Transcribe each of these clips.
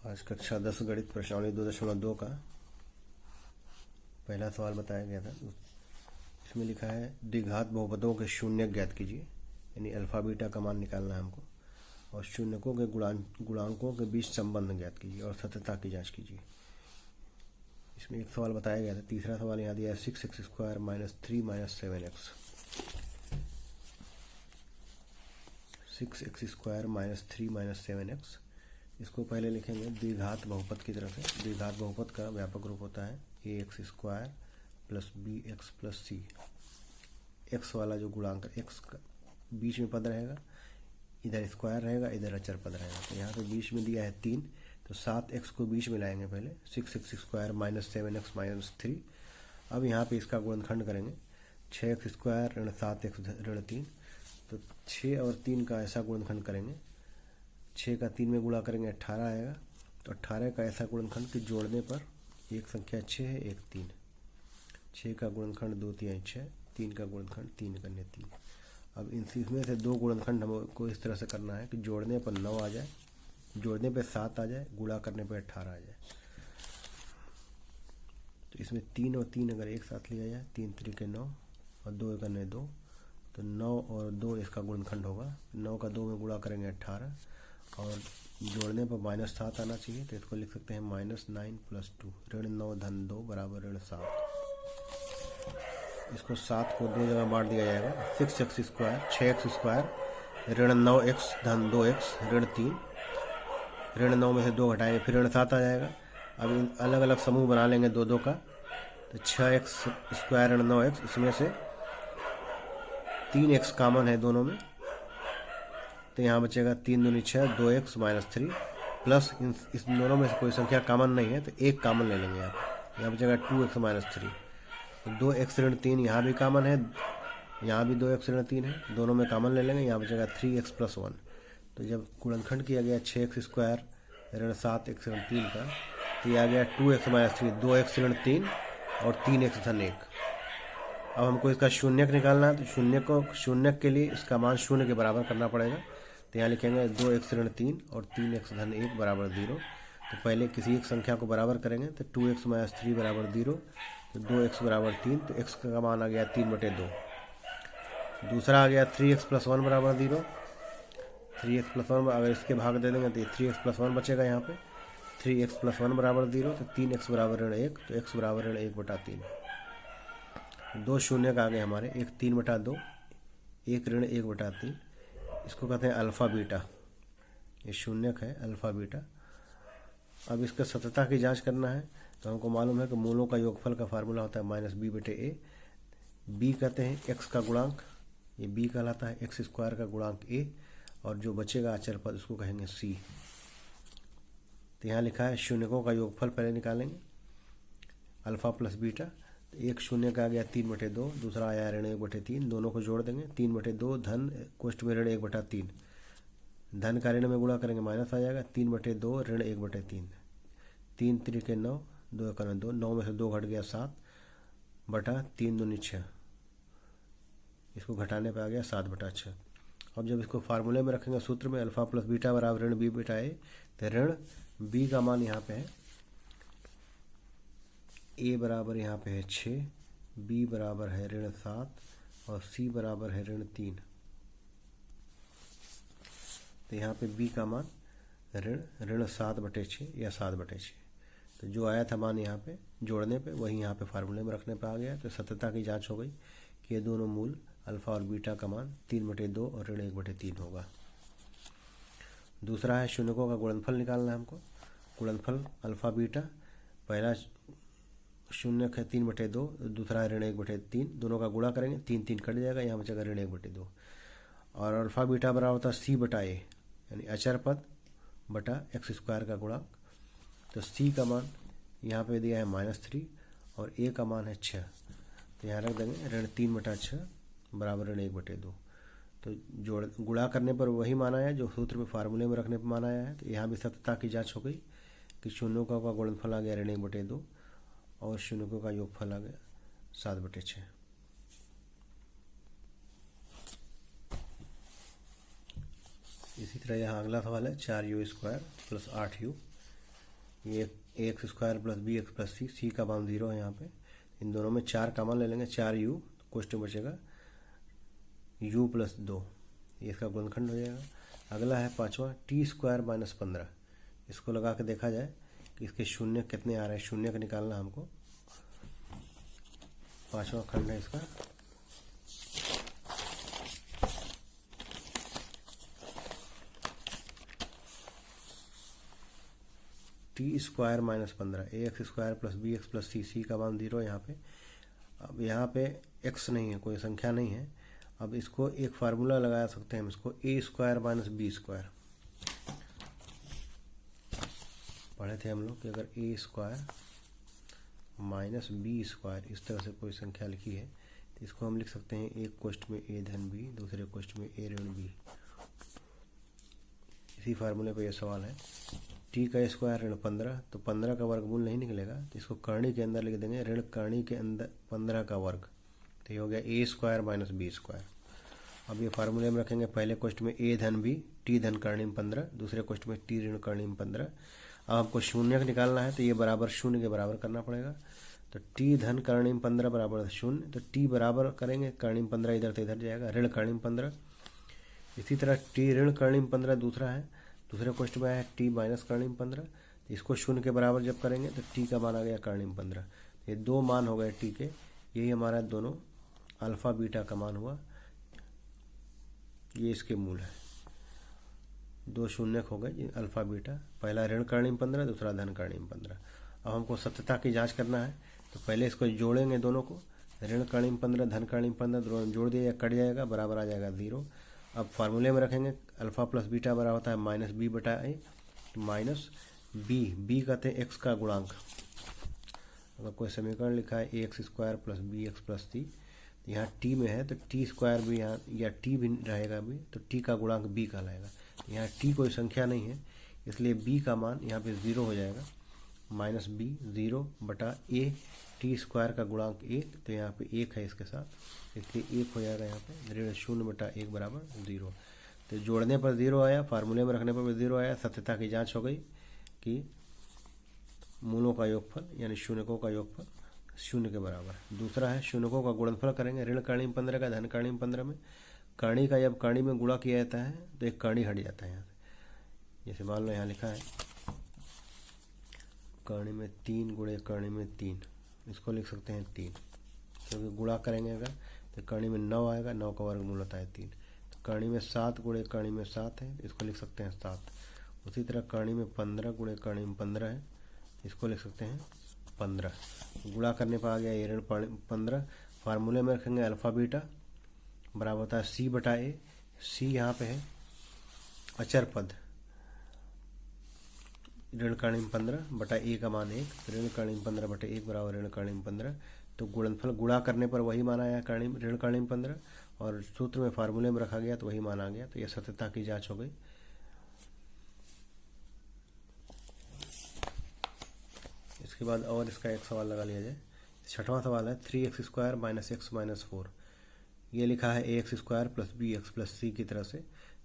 आज कक्षा 10 गणित प्रश्नावली 2.2 का पहला सवाल बताया गया था। इसमें लिखा है द्विघात बहुपदों के शून्य ज्ञात कीजिए, यानी अल्फा बीटा का मान निकालना है हमको, और शून्यकों के गुणांकों के बीच संबंध ज्ञात कीजिए और सत्यता की जांच कीजिए। इसमें एक सवाल बताया गया था। तीसरा सवाल यहाँ दिया है 6x² - 3 - 7x। 6x² - 3 - 7x। इसको पहले लिखेंगे द्विघात बहुपद की तरफ से। द्विघात बहुपद का व्यापक रूप होता है ax² + bx + c। x वाला जो गुणांक x का बीच में पद रहेगा, इधर स्क्वायर रहेगा, इधर अचर पद रहेगा। तो यहाँ पे बीच में दिया है 3, तो 7x को बीच में लाएंगे पहले। 6x² - 7x - 3। अब यहाँ पे इसका गुणनखंड करेंगे 6x² - 7x - 3। तो 6 और 3 का ऐसा गुणनखंड करेंगे, 6 का 3 में गुणा करेंगे 18 आएगा। तो 18 का ऐसा गुणनखंड कि जोड़ने पर एक संख्या 6 है, एक 3। 6 का गुणनखंड 2 3 6, 3 का गुणनखंड 3 कन्या 3। अब इसमें से दो गुणनखंड हमको इस तरह से करना है कि जोड़ने पर 9 आ जाए, जोड़ने पर 7 आ जाए, गुणा करने पर 18 आ जाए। तो इसमें 3 और 3 अगर एक साथ लिया जाए, 3 3 के 9 और 2 1 2, तो 9 और 2 इसका गुणनखंड होगा। 9 का 2 में गुणा करेंगे 18, और जोड़ने पर -7 आना चाहिए। तो इसको लिख सकते हैं -9 + 2 -9 - 2 = -7। इसको 7 को दो जगह बांट दिया जाएगा। 6x² 6x² -9x - 2x -3। -9 में से 2 घटाएंगे, फिर -7 आ जाएगा। अब इन अलग अलग समूह बना लेंगे दो दो का। तो 6x² - 9x, इसमें से 3x कॉमन है दोनों में, तो यहाँ बचेगा 3 दूनी 6 2x - 3 प्लस इस दोनों में से कोई संख्या कॉमन नहीं है, तो एक कॉमन ले लेंगे। यहाँ बचेगा 2x - 3। 2x - 3 यहाँ भी कॉमन है, यहाँ भी 2x - 3 है, दोनों में कॉमन ले लेंगे। यहाँ बचेगा 3x + 1। तो जब गुणनखंड किया गया 6x² - 7x - 3 का, तो यह आ गया 2x - 3, 2x - 3 और 3x - 1। अब हमको इसका शून्यक निकालना है। तो शून्यक के लिए इसका मान 0 के बराबर करना पड़ेगा। तो यहाँ लिखेंगे 2x - 3 और 3x - 1 = 0। तो पहले किसी एक संख्या को बराबर करेंगे, तो 2x - 3 = 0, तो 2x = 3, तो x का मान आ गया 3/2। दूसरा आ गया 3x + 1 = 0। 3x + 1 अगर इसके भाग दे देंगे तो 3x + 1 बचेगा। यहाँ पे 3x + 1 = 0, तो 3x = -1, तो x = 1/3। दो शून्य का आ गए हमारे, एक 3/2, एक -1/3। इसको कहते हैं अल्फा बीटा। ये शून्यक है अल्फा बीटा। अब इसका सत्यता की जांच करना है। तो हमको मालूम है कि मूलों का योगफल का फार्मूला होता है -b/a। b कहते हैं x का गुणांक, ये b कहलाता है। x² का गुणांक a, और जो बचेगा अचर पद उसको कहेंगे c। तो यहाँ लिखा है शून्यकों का योगफल पहले निकालेंगे, अल्फा + बीटा। एक शून्य का आ गया 3/2, दूसरा आया -1/3, दोनों को जोड़ देंगे। 3/2 धन कोष्ठ में -1/3, धन का ऋण में गुणा करेंगे माइनस आ जाएगा। 3/2 -1/3, 3 3 के 9, 2 1 2, 9 में से 2 घट गया 7 बटा 3 दूनी 6। इसको घटाने पर आ गया 7/6। अब जब इसको फार्मूले में रखेंगे सूत्र में, अल्फा + बीटा = b/a, तो ऋण b का मान यहाँ पे है, a बराबर यहाँ पे है 6, b बराबर है -7 और c बराबर है -3। तो यहाँ पे b का मान -7/6 या 7/6। तो जो आया था मान यहाँ पे जोड़ने पे, वही यहाँ पे फार्मूले में रखने पर आ गया। तो सत्यता की जांच हो गई कि ये दोनों मूल अल्फा और बीटा का मान 3/2 और -1/3 होगा। दूसरा है शून्यकों का गुणनफल निकालना है हमको। गुणनफल अल्फा बीटा, पहला शून्यक है 3/2, दूसरा है -1/3, दोनों का गुणा करेंगे, 3 3 कट जाएगा, यहाँ बचेगा -1/2। और अल्फा बीटा बराबर होता है c/a, यानी अचर पद बटा x² का गुणांक। तो c का मान यहाँ पे दिया है -3 और a का मान है 6। तो यहाँ रख देंगे -3/6 = -1/2। तो जोड़ गुणा करने पर वही मान आया जो सूत्र में फार्मूले में रखने पर मान आया है। तो यहाँ भी सत्यता की जांच हो गई कि शून्यकों का गुणनफल आ गया -1/2 और शून्यकों का योगफल आ गया 7/6। इसी तरह यहाँ अगला सवाल है 4u² + 8u ये a x square plus b x plus c, c का मान 0 है यहाँ पे। इन दोनों में 4 कॉमन ले लेंगे, 4u, क्वेश्चन बचेगा u प्लस 2, ये इसका गुणनखंड हो जाएगा। अगला है पाँचवा टी स्क्वायर माइनस 15, इसको लगा के देखा जाए कि इसके शून्य कितने आ रहे हैं, शून्य का निकालना हमको। पाँचवा खंड है इसका, t square minus 15, a x square plus b x plus c, c का मान 0 यहाँ पे। अब यहाँ पे x नहीं है, कोई संख्या नहीं है। अब इसको एक फार्मूला लगा सकते हैं हम, इसको ए स्क्वायर माइनस बी स्क्वायर। पढ़े थे हम लोग कि अगर ए स्क्वायर माइनस बी स्क्वायर इस तरह से कोई संख्या लिखी है तो इसको हम लिख सकते हैं एक क्वेश्चन में ए धन बी, दूसरे क्वेश्चन में ए ऋण बी। इसी फार्मूले पे ये सवाल है। टी का स्क्वायर ऋण 15, तो 15 का वर्गमूल नहीं निकलेगा तो इसको करणी के अंदर लिख देंगे, ऋण करणी के अंदर 15 का वर्ग, तो ये हो गया ए स्क्वायर माइनस बी स्क्वायर। अब ये फार्मूले में रखेंगे, पहले क्वेश्चन में ए धन बी, टी धन करणी में 15, दूसरे क्वेश्चन में टी ऋण करणी में 15। अब हमको शून्य का निकालना है तो ये बराबर शून्य के बराबर करना पड़ेगा। तो टी धन करणी में 15 बराबर शून्य, तो टी बराबर करेंगे करणी में 15 इधर से इधर जाएगा, ऋण करणी में 15। इसी तरह टी ऋण करणी में 15 दूसरा है, दूसरे क्वेश्चन में है टी माइनस करणी में 15, तो इसको शून्य के बराबर जब करेंगे तो टी का मान आ गया करणी में 15। ये दो मान हो गए टी के, यही हमारा दोनों अल्फा बीटा का मान हुआ, ये इसके मूल है। दो शून्य हो गए अल्फा बीटा, पहला ऋण करणी में 15, दूसरा धन करणी में 15। अब हमको सत्यता की जांच करना है तो पहले इसको जोड़ेंगे दोनों को, ऋण करणी में 15 धन करणी में 15 दोनों जोड़ दिया, कट जाएगा, बराबर आ जाएगा 0। अब फार्मूले में रखेंगे अल्फा प्लस बीटा बराबर होता है माइनस बी बटा ए, माइनस बी, बी कहते हैं एक्स का गुणांक। अगर कोई समीकरण लिखा है a x square plus b x plus c, यहाँ टी में है तो टी स्क्वायर भी यहाँ या टी भी रहेगा भी, तो टी का गुणांक बी कहलाएगा। यहाँ टी कोई संख्या नहीं है इसलिए बी का मान यहाँ पे 0 हो जाएगा, माइनस बी 0 बटा ए, टी स्क्वायर का गुणांक 1, तो यहाँ पे 1 है इसके साथ, इसलिए 1 हो जाएगा यहाँ पे, ऋण 0 बटा 1 बराबर 0। तो जोड़ने पर 0 आया, फार्मूले में रखने पर भी 0 आया। सत्यता की जांच हो गई कि मूलों का योगफल यानी शून्यकों का योगफल 0 के बराबर। दूसरा है शून्यकों का गुणनफल करेंगे, ऋण करणी में 15 का धन करणी में 15 में। करणी का जब करणी में गुणा किया जाता है तो एक करणी हट जाता है यहाँ से। जैसे मान लो यहाँ लिखा है करणी में 3 गुणे करणी में 3, इसको लिख सकते हैं 3, क्योंकि गुणा करेंगे अगर तो करणी में 9 आएगा, 9 का वर्गमूल होता है 3। तो करणी में 7 गुणे करणी में 7 है, इसको लिख सकते हैं 7। उसी तरह करणी में 15 गुणे करणी में 15 है, इसको लिख सकते हैं 15। गुणा करने पर आ गया ये ऋण 15। फार्मूले में रखेंगे अल्फा बीटा बराबर होता है सी बटा ए, सी यहाँ पे है अचर पद, ऋण करणी में 15 बटा ए का मान 1, ऋण करणी में 15 बटा 1 बराबर ऋण करणी में 15। तो गुणनफल गुणा करने पर वही मान आया ऋण करणी में 15, और सूत्र में फार्मूले में रखा गया तो वही मान आ गया। तो यह सत्यता की जांच हो गई। इसके बाद और इसका एक सवाल लगा लिया जाए। छठवां सवाल है 3x square minus x minus 4। ये लिखा है a x square plus b x plus c की तरफ से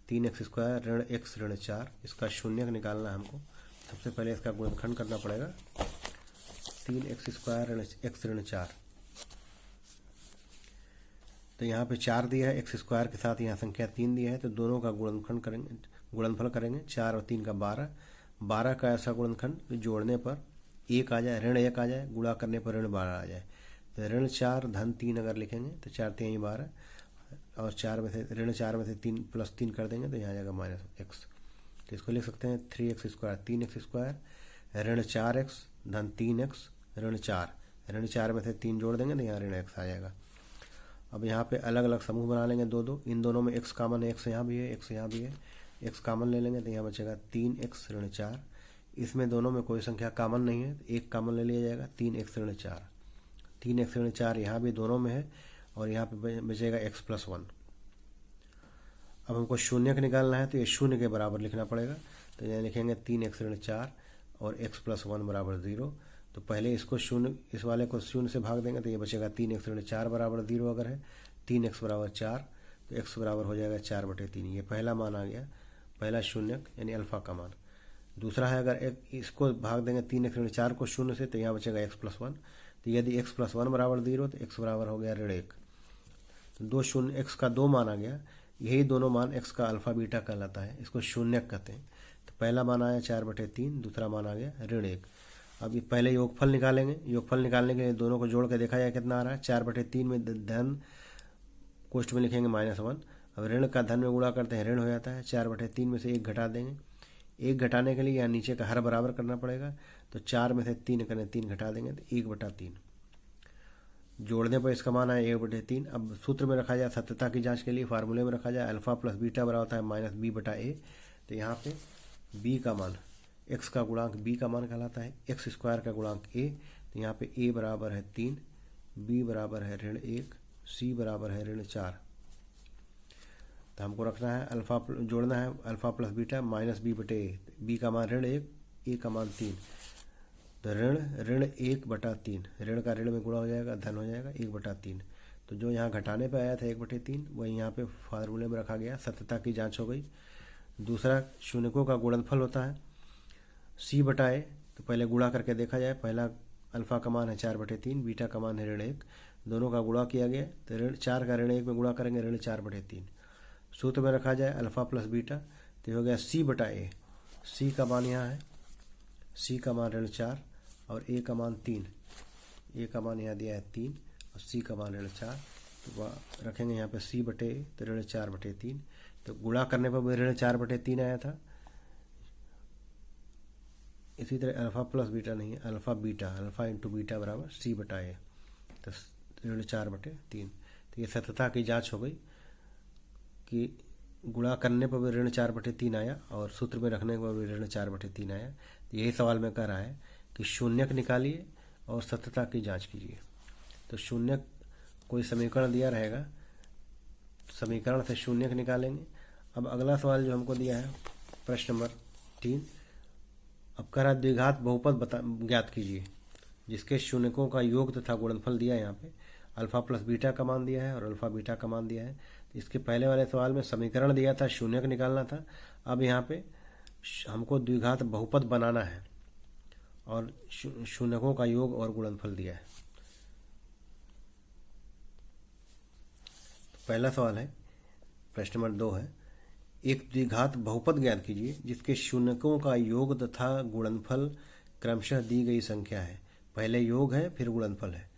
3x स्क्वायर ऋण x ऋण 4, इसका शून्य निकालना है हमको। सबसे पहले इसका गुणनखंड करना पड़ेगा, 3x स्क्वायर ऋण x ऋण 4। तो यहाँ पे 4 दिया है, एक्स स्क्वायर के साथ यहाँ संख्या 3 दिया है, तो दोनों का गुणनखंड करेंगे, गुणनफल करेंगे। 4 और 3 का 12, 12 का ऐसा गुणनखंड जोड़ने पर 1 आ जाए, ऋण 1 आ जाए, गुणा करने पर ऋण 12 आ जाए। तो ऋण 4 धन 3 अगर लिखेंगे तो 4 3 12, और 4 में से ऋण 4 में से 3 प्लस 3 कर देंगे तो यहाँ आ जाएगा माइनस एक्स। तो इसको लिख सकते हैं 3x स्क्वायर 3x स्क्वायर ऋण 4x धन 3x ऋण 4, ऋण 4 में से 3 जोड़ देंगे तो यहाँ ऋण x आ जाएगा। अब यहाँ पे अलग अलग समूह बना लेंगे दो दो, इन दोनों में x कॉमन है, x यहाँ भी है, x यहाँ भी है, x कॉमन ले लेंगे तो यहाँ बचेगा 3x ऋण 4। इसमें दोनों में कोई संख्या कॉमन नहीं है, तो एक कॉमन ले लिया जाएगा 3x ऋण 4। 3x ऋण 4 यहाँ भी दोनों में है, और यहाँ पे बचेगा x प्लस 1। अब हमको शून्य का निकालना है तो ये शून्य के बराबर लिखना पड़ेगा। तो यहाँ लिखेंगे 3x ऋण 4 और x प्लस 1 बराबर 0। तो पहले इसको शून्य, इस वाले को शून्य से भाग देंगे तो ये बचेगा 3x ऋण 4 बराबर 0 अगर है, 3x बराबर 4, तो x बराबर हो जाएगा 4/3। ये पहला मान आ गया, पहला शून्य यानी अल्फा का मान। दूसरा है अगर इसको भाग देंगे 3x ऋण 4 को 0 से, तो यहाँ बचेगा x+1। तो यदि x+1 बराबर 0 तो x बराबर हो गया ऋण 1। तो दो शून्य, x का 2 मान आ गया। यही दोनों मान x का अल्फा बीटा कहलाता है, इसको शून्यक कहते हैं। तो पहला मान आया 4/3, दूसरा मान आ गया ऋण 1। अब ये पहले योगफल निकालेंगे। योगफल निकालने के लिए दोनों को जोड़ के देखा जाए कितना आ रहा है। 4/3 में धन कोष्ठ में लिखेंगे -1। अब ऋण का धन में गुणा करते हैं, ऋण हो जाता है। 4/3 में से 1 घटा देंगे। 1 घटाने के लिए यहाँ नीचे का हर बराबर करना पड़ेगा। तो 4 में से 3 करें, 3 घटा देंगे तो 1/3। जोड़ने पर इसका मान है 1/3। अब सूत्र में रखा जाए सत्यता की जांच के लिए, फार्मूले में रखा जाए अल्फा प्लस बीटा बराबर होता है -b/a। तो यहाँ पे b का मान, x का गुणांक b का मान कहलाता है, x² का गुणांक a। तो यहाँ पे a बराबर है 3, b बराबर है ऋण 1, c बराबर है ऋण 4। तो हमको रखना है अल्फा, जोड़ना है alpha plus beta -b/a। b का मान ऋण 1, a का मान 3। तो ऋण 1/3, ऋण का ऋण में गुणा हो जाएगा, धन हो जाएगा 1/3। तो जो यहाँ घटाने पे आया था 1/3, वही यहाँ पे फार्मूले में रखा गया, सत्यता की जांच हो गई। दूसरा शून्यकों का गुणनफल होता है c/a। तो पहले गुणा करके देखा जाए। पहला अल्फा का मान है 4/3, बीटा का मान है ऋण 1, दोनों का गुणा किया गया। तो ऋण 4 का ऋण 1 में गुणा करेंगे, ऋण 4/3। सूत्र में रखा जाए अल्फा प्लस बीटा, तो हो गया c/a। c का मान यहाँ है, c का मान ऋण 4 और a का मान 3। a का मान यहाँ दिया है 3 और c का मान ऋण 4। तो रखेंगे यहाँ पे c/a, तो ऋण 4/3। तो गुणा करने पर भी ऋण 4/3 आया था। इसी तरह अल्फा प्लस बीटा नहीं है, alpha beta, alpha into beta बराबर c/a, तो ऋण 4/3। तो ये सत्यता की जांच हो गई कि गुणा करने पर भी ऋण 4/3 आया और सूत्र में रखने पर भी ऋण 4/3 आया। तो यही सवाल में कह रहा है कि शून्यक निकालिए और सत्यता की जांच कीजिए। तो शून्यक, कोई समीकरण दिया रहेगा, समीकरण से शून्यक निकालेंगे। अब अगला सवाल जो हमको दिया है प्रश्न नंबर 3, अब कह रहा है द्विघात बहुपद ज्ञात कीजिए जिसके शून्यकों का योग तथा गुणनफल दिया है। यहाँ पे अल्फा प्लस बीटा का मान दिया है और अल्फा बीटा का मान दिया है। इसके पहले वाले सवाल में समीकरण दिया था, शून्यक निकालना था। अब यहाँ पे हमको द्विघात बहुपद बनाना है और शून्यकों का योग और गुणनफल दिया है। तो पहला सवाल है, प्रश्न नंबर 2 है, एक द्विघात बहुपद ज्ञात कीजिए जिसके शून्यकों का योग तथा गुणनफल क्रमशः दी गई संख्या है। पहले योग है, फिर गुणनफल है।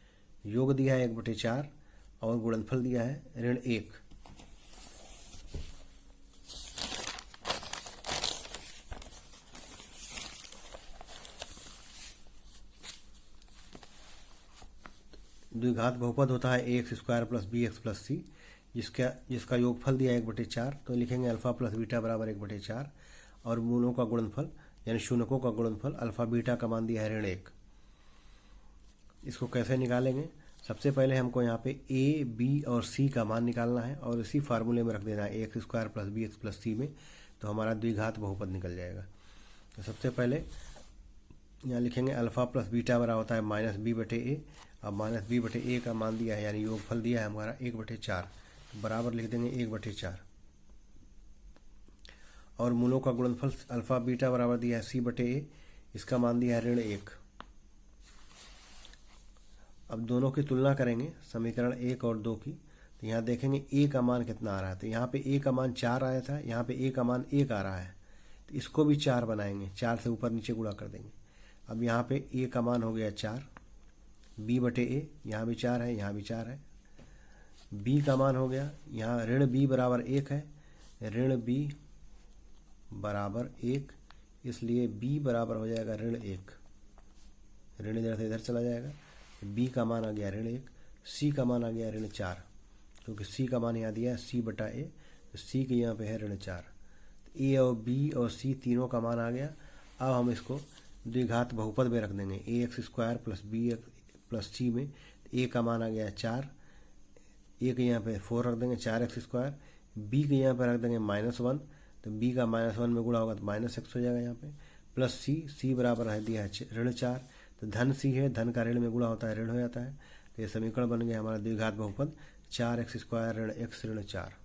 योग दिया है 1/4 और गुणनफल दिया है ऋण 1। द्विघात बहुपद होता है ax² plus bx plus c, जिसका योगफल दिया है 1/4। तो लिखेंगे अल्फा प्लस बीटा बराबर 1/4 और मूलों का गुणनफल यानी शून्यकों का गुणनफल अल्फा बीटा का मान दिया है ऋण 1। इसको कैसे निकालेंगे? सबसे पहले हमको यहाँ पे a, b और c का मान निकालना है और इसी फार्मूले में रख देना है ax² plus bx plus c में। तो हमारा द्विघात बहुपद निकल जाएगा। तो सबसे पहले यहाँ लिखेंगे अल्फा प्लस बीटा बराबर होता है -b/a। अब -b/a का मान दिया है यानी योगफल दिया है हमारा 1/4, बराबर लिख देंगे 1/4 और मूलों का गुणनफल अल्फा बीटा बराबर दिया है c/a, इसका मान दिया है ऋण 1। अब दोनों की तुलना करेंगे, समीकरण 1 और 2 की। तो यहाँ देखेंगे a का मान कितना आ रहा है। तो यहाँ पे a का मान 4 आया था, यहाँ पे a का मान 1 आ रहा है। तो इसको भी 4 बनाएंगे, 4 से ऊपर नीचे गुणा कर देंगे। अब यहाँ पे a का मान हो गया 4, b/a, यहाँ भी 4 है, यहाँ भी 4 है। b का मान हो गया, यहाँ ऋण b बराबर 1 है, ऋण b बराबर 1, इसलिए b बराबर हो जाएगा ऋण 1। ऋण इधर से इधर चला जाएगा। b का मान आ गया ऋण 1, c का मान आ गया ऋण 4, क्योंकि c का मान यहाँ दिया है c/a, तो c के यहाँ पे है ऋण 4। a और b और c तीनों का मान आ गया। अब हम इसको द्विघात बहुपद में रख देंगे ax² plus bx plus c में। a का मान आ गया 4, a के यहाँ पे 4 रख देंगे 4x², b के यहाँ पे रख देंगे -1, तो b का -1 में गुणा होगा तो -x हो जाएगा यहाँ पे, प्लस c बराबर है दिया है ऋण 4, तो धन c है, धन का ऋण में गुणा होता है ऋण हो जाता है। तो ये समीकरण बन गया हमारा द्विघात बहुपद 4x² ऋण x ऋण 4।